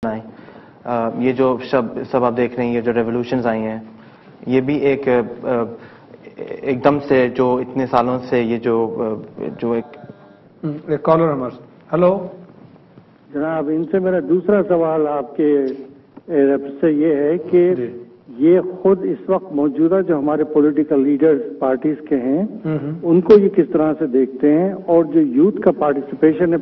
بنائیں. یہ جو سب آپ دیکھ رہے ہیں, یہ جو ریولوشنز آئی ہیں, یہ بھی ایک دم سے جو اتنے سالوں سے یہ جو ایک کالر ہمارے. ہلو جناب, ان سے میرا دوسرا سوال آپ کے سے یہ ہے کہ یہ خود اس وقت موجودہ جو ہمارے پولیٹیکل لیڈرز پارٹیز کے ہیں ان کو یہ کس طرح سے دیکھتے ہیں, اور جو یوتھ کا پارٹیسپیشن ہے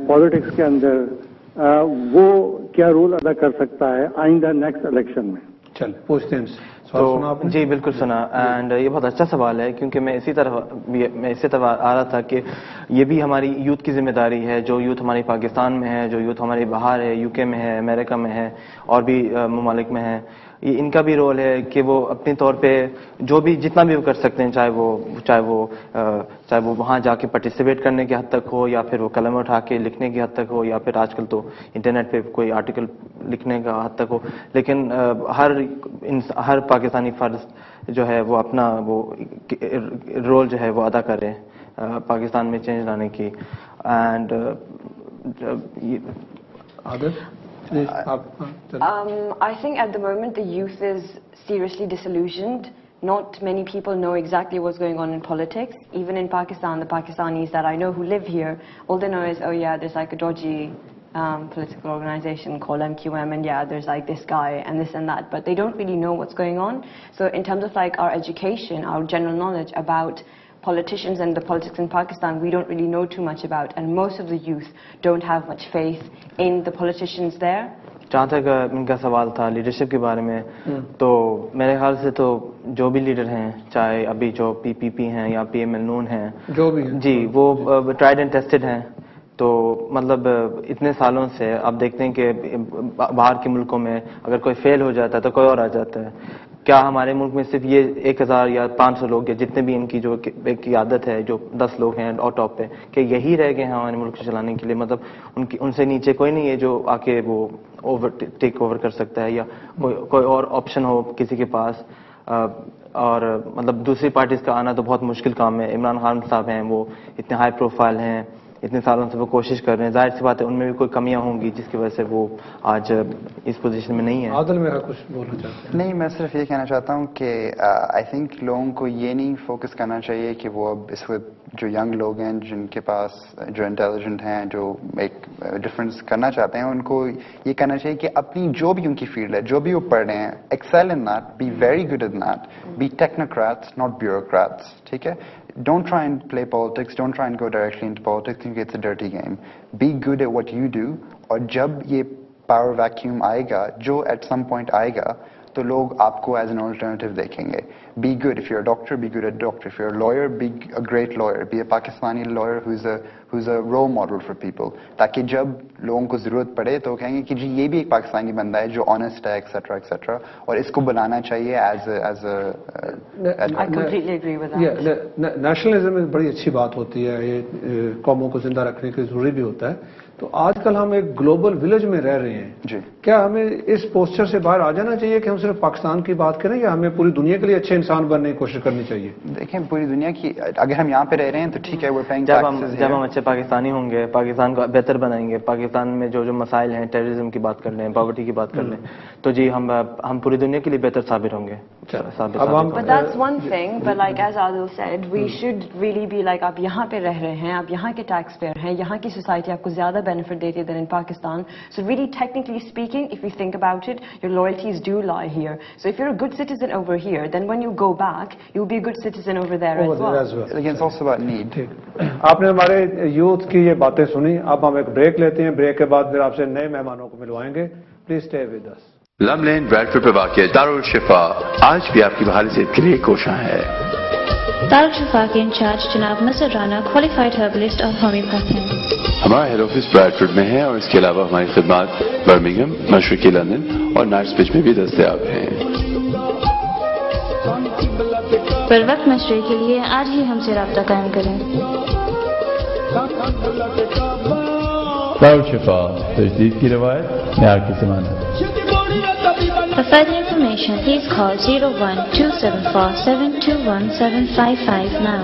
پالیٹکس کے اندر وہ کیا رول ادا کر سکتا ہے آئندہ نیکسٹ الیکشن میں؟ چل پوچھتے ہیں. جی بالکل سنا, اینڈ یہ بہت اچھا سوال ہے, کیونکہ میں اسی طرح آ رہا تھا کہ یہ بھی ہماری یوتھ کی ذمہ داری ہے. جو یوتھ ہماری پاکستان میں ہے, جو یوتھ ہماری باہر ہے, UK میں ہے, امریکہ میں ہے, اور بھی ممالک میں ہے, یہ ان کا بھی رول ہے کہ وہ اپنے طور پہ جو بھی جتنا بھی وہ کر سکتے ہیں, چاہے وہ وہاں جا کے پارٹیسپیٹ کرنے کی حد تک ہو, یا پھر وہ قلم اٹھا کے لکھنے کی حد تک ہو, یا پھر آج کل تو انٹرنیٹ پہ کوئی آرٹیکل لکھنے کا حد تک ہو. لیکن ہر پاکستانی فرد جو ہے وہ اپنا وہ رول جو ہے وہ ادا کر رہے ہیں پاکستان میں چینج لانے کی. And I think at the moment the youth is seriously disillusioned. Not many people know exactly what's going on in politics. Even in Pakistan, the Pakistanis that I know who live here, all they know is, oh yeah, there's like a dodgy political organization called MQM, and yeah, there's like this guy and this and that, but they don't really know what's going on. So in terms of like our education, our general knowledge about politicians and the politics in Pakistan, we don't really know too much about, and most of the youth don't have much faith in the politicians there. جہاں تک ان کا سوال تھا leadership کے بارے میں, تو میرے خیال سے تو جو بھی لیڈر ہیں, چاہے ابھی جو PPP ہیں یا PML نون ہیں, جو بھی جی وہ ٹرائیڈ اینڈ ٹیسٹڈ ہیں. تو مطلب اتنے سالوں سے آپ دیکھتے ہیں کہ باہر کے ملکوں میں اگر کوئی فیل ہو جاتا ہے تو کوئی اور آ جاتا ہے. کیا ہمارے ملک میں صرف یہ 1000 یا 500 لوگ, یا جتنے بھی ان کی جو ایک عادت ہے, جو 10 لوگ ہیں اور ٹاپ پہ, کہ یہی رہ گئے ہیں ہمارے ملک کو چلانے کے لیے؟ مطلب ان سے نیچے کوئی نہیں ہے جو آ کے وہ ٹیک اوور کر سکتا ہے, یا کوئی اور آپشن ہو کسی کے پاس. اور مطلب دوسری پارٹیز کا آنا تو بہت مشکل کام ہے. عمران خان صاحب ہیں, وہ اتنے ہائی پروفائل ہیں, اتنے سالوں سے وہ کوشش کر رہے ہیں, ظاہر سی بات ہے ان میں بھی کوئی کمیاں ہوں گی جس کی وجہ سے وہ آج اس پوزیشن میں نہیں ہے. عادل میرا کچھ بولنا چاہتے ہیں؟ نہیں, میں صرف یہ کہنا چاہتا ہوں کہ آئی تھنک لوگوں کو یہ نہیں فوکس کرنا چاہیے کہ وہ اب اس وقت جو ینگ لوگ ہیں, جن کے پاس جو انٹیلیجنٹ ہیں, جو ایک ڈفرینس کرنا چاہتے ہیں, ان کو یہ کرنا چاہیے کہ اپنی جو بھی ان کی فیلڈ ہے, جو بھی وہ پڑھ رہے ہیں, excel in that, be very good in that, be technocrats not bureaucrats. ٹھیک ہے, don't try and play politics, don't try and go directly into politics because it's a dirty game. Be good at what you do, اور جب یہ power vacuum آئے گا, جو at some point آئے گا, تو لوگ آپ کو as an alternative دیکھیں گے. Be good. If you're a doctor, be good at doctor. If you're a lawyer, be a great lawyer. Be a Pakistani lawyer who's a role model for people. تاکہ جب لوگوں کو ضرورت پڑے تو کہیں گے کہ جی یہ بھی ایک پاکستانی بندہ ہے جو honest ہے, ایکسیٹرا ایکسیٹرا, اور اس کو بنانا چاہیے as I completely agree with that. Nationalism میں بڑی اچھی بات ہوتی ہے, یہ قوموں کو زندہ رکھنے کے ضروری بھی ہوتا ہے. تو آج کل ہم ایک گلوبل ولیج میں رہ رہے ہیں جی, کیا ہمیں اس پوسچر سے باہر آ جانا چاہیے کہ ہم صرف پاکستان کی بات کریں, یا ہمیں پوری دنیا کے لیے اچھے انسان بننے کی کوشش کرنی چاہیے؟ دیکھیں, پوری دنیا کی اگر ہم یہاں پہ رہ رہے ہیں تو ٹھیک ہے, جب ہم اچھے پاکستانی ہوں گے, پاکستان کو بہتر بنائیں گے, پاکستان میں جو مسائل ہیں, ٹیررزم کی بات کر لیں, پاورٹی کی بات کر لیں, تو جی ہم پوری دنیا کے لیے بہتر ثابت ہوں گے. But that's one thing, but like as Adil said, we should really be like, آپ یہاں پہ رہ رہے ہیں, آپ یہاں کے ٹیکس پیئر ہیں, یہاں کی سوسائٹی آپ کو زیادہ بینیفٹ دیتی ہے than in Pakistan. So really technically speaking, if we think about it, your loyalties do lie here. So if you're a good citizen over here, then when you go back, you'll be a good citizen over there as well. Again, it's also about need. آپ نے ہمارے youth کی یہ باتیں سنی. اب ہم ایک break لیتے ہیں, بریک کے بعد پھر آپ سے نئے مہمانوں کو ملوائیں گے. Please stay with us. Lumb Lane Bradford پہ واقع دارالشفا آج بھی آپ کی بحالی سے کے لیے کوشاں ہے. دارالشفا کے انچارج جناب نصر رانا کوالیفائڈ ہربلسٹ اور ہومیوپیتھ ہیں. ہمارا ہیڈ آفس بریڈفورڈ میں ہے, اور اس کے علاوہ ہماری خدمات برمنگھم, مشرقی لندن اور نائٹسبرج میں بھی دستیاب ہیں. پر وقت مشورے کے لیے آج ہی ہم سے رابطہ قائم کریں. دارالشفا تجدید کی روایت, معیار کی ضمانت. For further information, please call 01-274-721-755 now.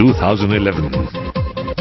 2011,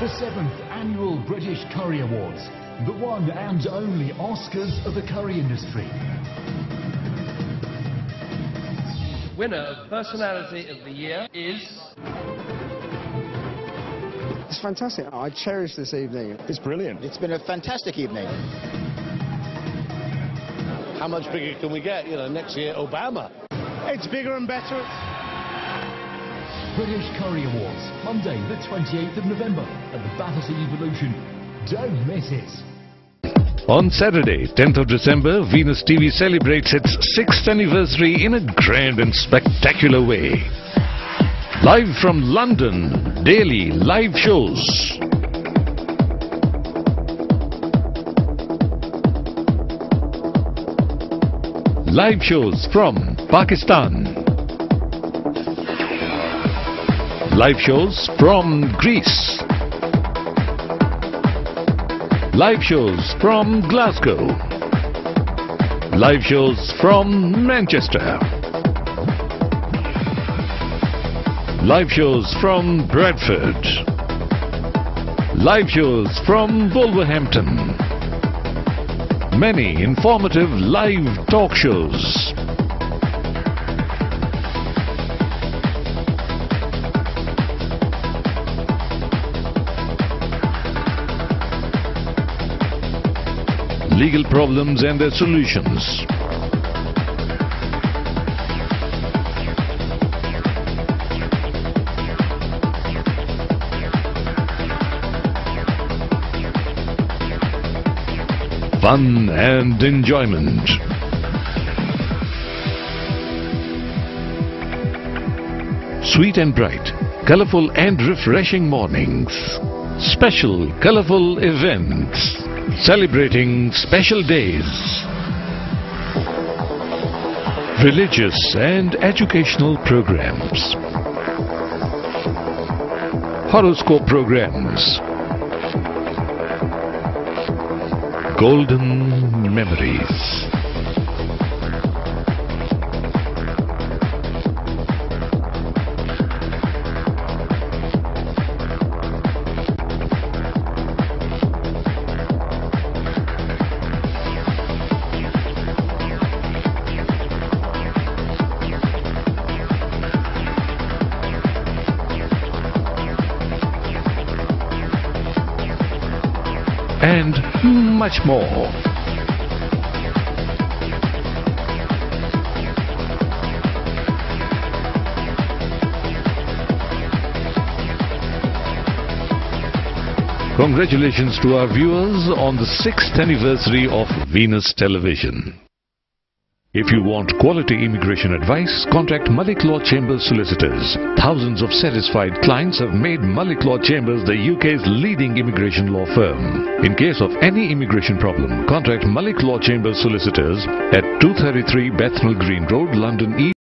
The 7th Annual British Curry Awards, the one and only Oscars of the curry industry. Winner of Personality of the Year is... It's fantastic. I cherish this evening. It's brilliant. It's been a fantastic evening. How much bigger can we get? You know, next year, Obama. It's bigger and better. British Curry Awards, Monday the 28th of November at the Battersea Evolution. Don't miss it. On Saturday, 10th of December, Venus TV celebrates its 6th anniversary in a grand and spectacular way. Live from London, daily live shows. Live shows from Pakistan. Live shows from Greece. Live shows from Glasgow. Live shows from Manchester. Live shows from Bradford. Live shows from Wolverhampton. Many informative live talk shows. Legal problems and their solutions. Fun and enjoyment. Sweet and bright, colorful and refreshing mornings. Special, colorful events. Celebrating special days. Religious and educational programs. Horoscope programs. Golden memories. And much more. Congratulations to our viewers on the 6th anniversary of Venus Television. If you want quality immigration advice, contact Malik Law Chambers Solicitors. Thousands of satisfied clients have made Malik Law Chambers the UK's leading immigration law firm. In case of any immigration problem, contact Malik Law Chambers Solicitors at 233 Bethnal Green Road, London E.